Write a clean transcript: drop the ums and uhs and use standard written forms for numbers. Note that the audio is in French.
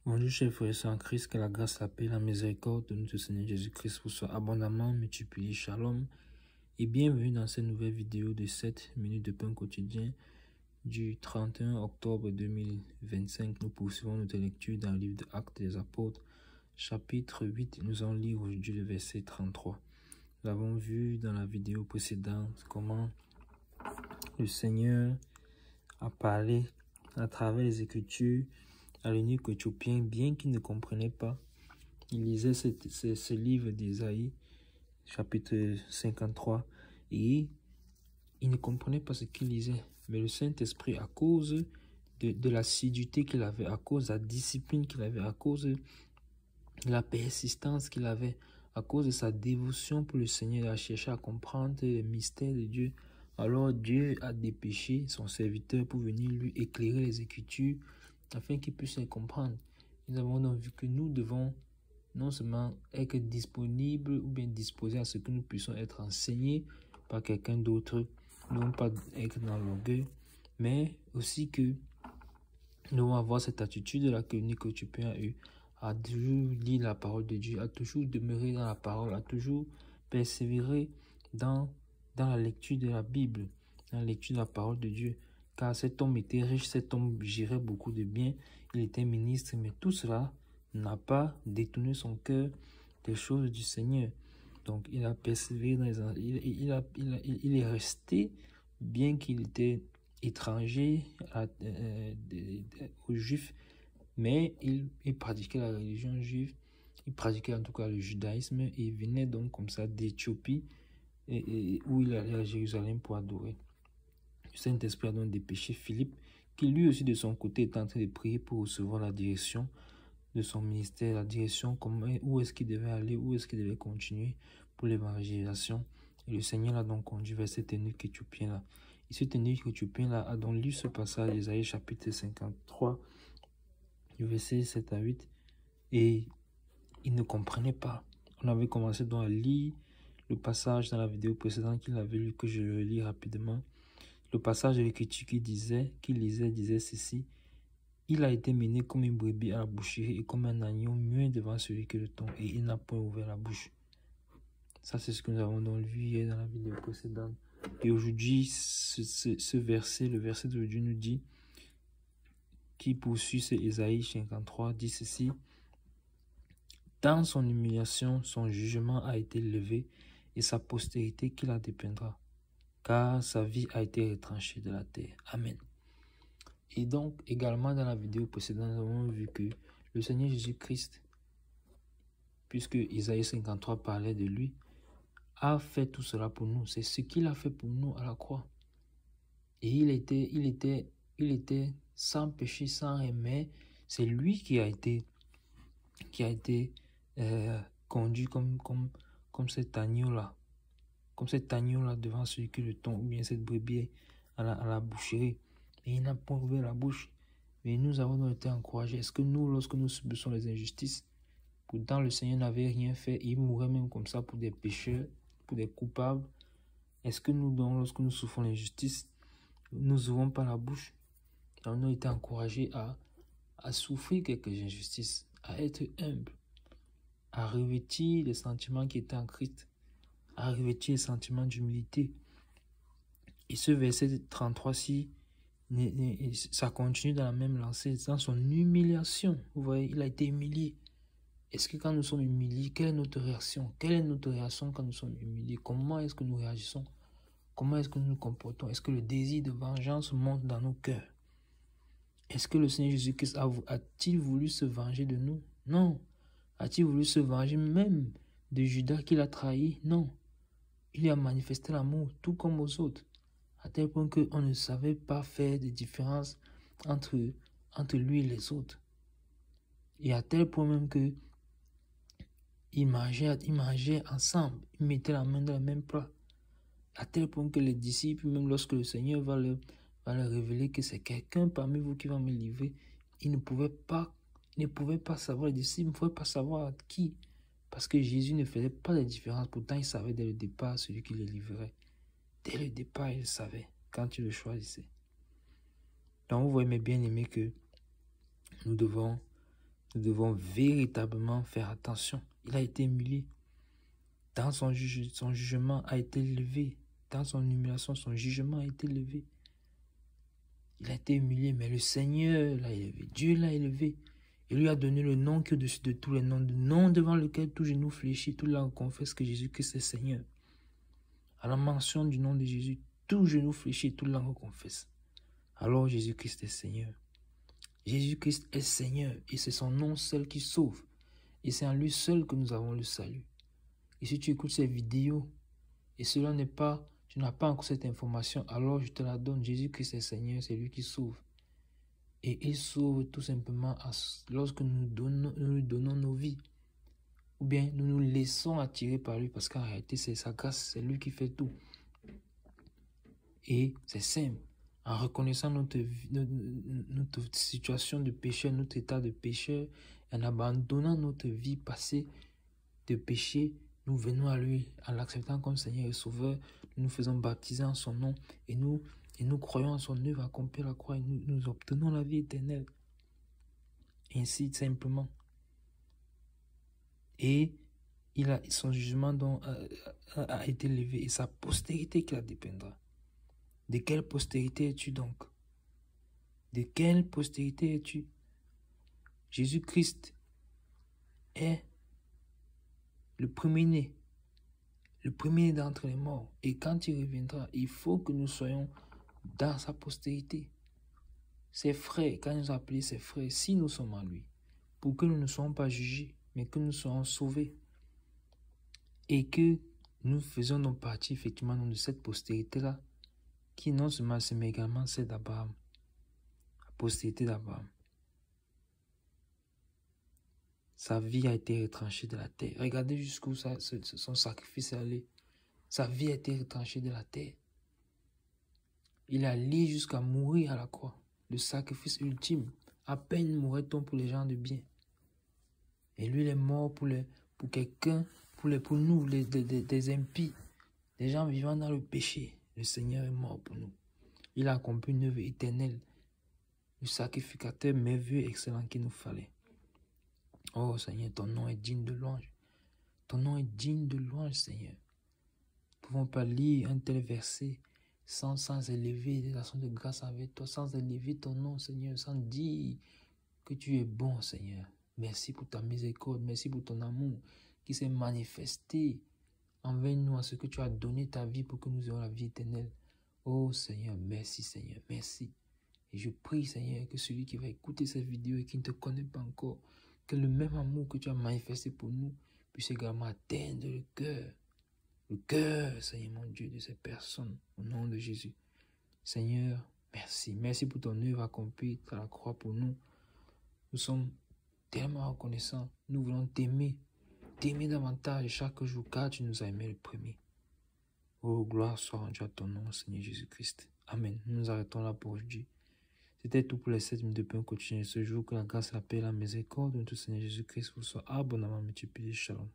Bonjour chers frères et sœurs en Christ, que la grâce, la paix, la miséricorde de notre Seigneur Jésus-Christ vous soit abondamment multipliée. Shalom et bienvenue dans cette nouvelle vidéo de 7 minutes de pain quotidien du 31 octobre 2025. Nous poursuivons notre lecture dans le livre des Actes des Apôtres, chapitre 8. Nous allons lire aujourd'hui le verset 33. Nous avons vu dans la vidéo précédente comment le Seigneur a parlé à travers les Écritures à l'eunuque éthiopien, bien qu'il ne comprenait pas. Il lisait ce livre d'Ésaïe, chapitre 53, et il ne comprenait pas ce qu'il lisait. Mais le Saint-Esprit, à cause de l'assiduité qu'il avait, à cause de la discipline qu'il avait, à cause de la persistance qu'il avait, à cause de sa dévotion pour le Seigneur, il a cherché à comprendre les mystères de Dieu. Alors Dieu a dépêché son serviteur pour venir lui éclairer les Écritures, afin qu'il puisse les comprendre. Nous avons donc vu que nous devons non seulement être disponibles ou bien disposés à ce que nous puissions être enseignés par quelqu'un d'autre, non pas être dans l'orgueil, mais aussi que nous devons avoir cette attitude-là que l'eunuque éthiopien a eu, à toujours lire la parole de Dieu, à toujours demeurer dans la parole, à toujours persévérer dans la lecture de la Bible, dans la lecture de la parole de Dieu. Car cet homme était riche, cet homme gérait beaucoup de biens, il était ministre, mais tout cela n'a pas détourné son cœur des choses du Seigneur. Donc il a persévéré, il est resté, bien qu'il était étranger aux Juifs, mais il pratiquait la religion juive, il pratiquait en tout cas le judaïsme, et il venait donc comme ça d'Éthiopie, où il allait à Jérusalem pour adorer. Le Saint-Esprit a donc dépêché Philippe, qui lui aussi de son côté est en train de prier pour recevoir la direction de son ministère, la direction, où est-ce qu'il devait aller, où est-ce qu'il devait continuer pour l'évangélisation. Et le Seigneur l'a donc conduit vers cet eunuque éthiopien-là. Et cet eunuque éthiopien-là a donc lu ce passage d'Ésaïe chapitre 53, du verset 7 à 8, et il ne comprenait pas. On avait commencé donc à lire le passage dans la vidéo précédente qu'il avait lu, que je le lis rapidement. Le passage de l'Écriture qu'il lisait disait ceci: il a été mené comme une brebis à la boucherie et comme un agneau muet devant celui que le tond, et il n'a point ouvert la bouche. Ça, c'est ce que nous avons donc vu hier dans la vidéo précédente. Et aujourd'hui, ce verset, le verset d'aujourd'hui nous dit, qui poursuit ce Ésaïe 53, dit ceci: dans son humiliation, son jugement a été levé, et sa postérité qui la dépeindra, car sa vie a été retranchée de la terre. Amen. Et donc, également dans la vidéo précédente, nous avons vu que le Seigneur Jésus-Christ, puisque Isaïe 53 parlait de lui, a fait tout cela pour nous. C'est ce qu'il a fait pour nous à la croix. Et il était sans péché, sans remède. C'est lui qui a été conduit comme cet agneau-là. Comme cet agneau-là devant celui qui le tond, ou bien cette brebis à la boucherie. Et il n'a pas ouvert la bouche. Mais nous avons donc été encouragés. Est-ce que nous, lorsque nous subissons les injustices, pourtant le Seigneur n'avait rien fait, il mourrait même comme ça pour des pécheurs, pour des coupables, est-ce que nous, donc, lorsque nous souffrons l'injustice, nous n'ouvrons pas la bouche? Donc, nous avons été encouragés à souffrir quelques injustices, à être humble, à revêtir les sentiments qui étaient en Christ, à revêtir les sentiments d'humilité. Et ce verset 33-ci, ça continue dans la même lancée, dans son humiliation. Vous voyez, il a été humilié. Est-ce que quand nous sommes humiliés, quelle est notre réaction? Quelle est notre réaction quand nous sommes humiliés? Comment est-ce que nous réagissons? Comment est-ce que nous nous comportons? Est-ce que le désir de vengeance monte dans nos cœurs? Est-ce que le Seigneur Jésus-Christ a-t-il voulu se venger de nous? Non. A-t-il voulu se venger même de Judas qui l'a trahi? Non. Il a manifesté l'amour tout comme aux autres, à tel point qu'on ne savait pas faire de différence entre lui et les autres. Et à tel point même que ils mangeaient ensemble, ils mettaient la main dans le même plat. À tel point que les disciples, même lorsque le Seigneur va leur révéler que c'est quelqu'un parmi vous qui va me livrer, ils ne pouvaient pas savoir, les disciples ne pouvaient pas savoir qui. Parce que Jésus ne faisait pas de différence. Pourtant, il savait dès le départ celui qui le livrait. Dès le départ, il savait quand il le choisissait. Donc, vous voyez, mes bien-aimés, que nous devons Nous devons véritablement faire attention. Il a été humilié. Dans son jugement a été élevé. Dans son humiliation, son jugement a été élevé. Il a été humilié, mais le Seigneur l'a élevé. Dieu l'a élevé. Il lui a donné le nom qui est au-dessus de tous les noms. Le nom devant lequel tout genou fléchit, toute langue confesse que Jésus-Christ est Seigneur. À la mention du nom de Jésus, tout genou fléchit, toute langue confesse. Alors Jésus-Christ est Seigneur. Jésus-Christ est Seigneur et c'est son nom seul qui sauve. Et c'est en lui seul que nous avons le salut. Et si tu écoutes ces vidéos et cela n'est pas, tu n'as pas encore cette information, alors je te la donne. Jésus-Christ est Seigneur, c'est lui qui sauve. Et il sauve tout simplement lorsque nous lui donnons nos vies. Ou bien nous nous laissons attirer par lui parce qu'en réalité c'est sa grâce, c'est lui qui fait tout. Et c'est simple. En reconnaissant notre situation de pécheur, notre état de pécheur, en abandonnant notre vie passée de péché, nous venons à lui, en l'acceptant comme Seigneur et Sauveur, nous nous faisons baptiser en son nom et nous croyons en son œuvre accomplie à la croix et nous obtenons la vie éternelle. Ainsi simplement. Et son jugement a été levé et sa postérité qui la dépendra. De quelle postérité es-tu donc? De quelle postérité es-tu? Jésus-Christ est le premier-né d'entre les morts. Et quand il reviendra, il faut que nous soyons dans sa postérité. Ses frères, quand il nous a appelés ses frères, si nous sommes en lui, pour que nous ne soyons pas jugés, mais que nous soyons sauvés. Et que nous faisons nos parties effectivement de cette postérité-là, qui non seulement c'est, mais également c'est d'Abraham. La postérité d'Abraham. Sa vie a été retranchée de la terre. Regardez jusqu'où son sacrifice est allé. Sa vie a été retranchée de la terre. Il est allé jusqu'à mourir à la croix. Le sacrifice ultime. À peine mourrait-on pour les gens de bien. Et lui, il est mort pour quelqu'un, pour nous, des impies, des gens vivant dans le péché. Le Seigneur est mort pour nous. Il a accompli une œuvre éternelle. Le sacrificateur merveilleux et excellent qu'il nous fallait. Oh Seigneur, ton nom est digne de louange. Ton nom est digne de louange, Seigneur. Nous ne pouvons pas lire un tel verset sans élever des actions de grâce avec toi, sans élever ton nom, Seigneur, sans dire que tu es bon, Seigneur. Merci pour ta miséricorde, merci pour ton amour qui s'est manifesté envers nous, à ce que tu as donné ta vie pour que nous ayons la vie éternelle. Oh Seigneur, merci. Et je prie, Seigneur, que celui qui va écouter cette vidéo et qui ne te connaît pas encore, que le même amour que tu as manifesté pour nous puisse également atteindre le cœur, Seigneur mon Dieu, de ces personnes, au nom de Jésus. Seigneur, merci. Merci pour ton œuvre accomplie à la croix pour nous. Nous sommes tellement reconnaissants. Nous voulons t'aimer davantage chaque jour, car tu nous as aimés le premier. Oh, gloire soit rendue à ton nom, Seigneur Jésus-Christ. Amen. Nous nous arrêtons là pour aujourd'hui. C'était tout pour les 7 minutes de pain quotidien de ce jour. Que la grâce, la paix et la miséricorde de notre Seigneur Jésus-Christ vous soit abondamment multipliée. Shalom.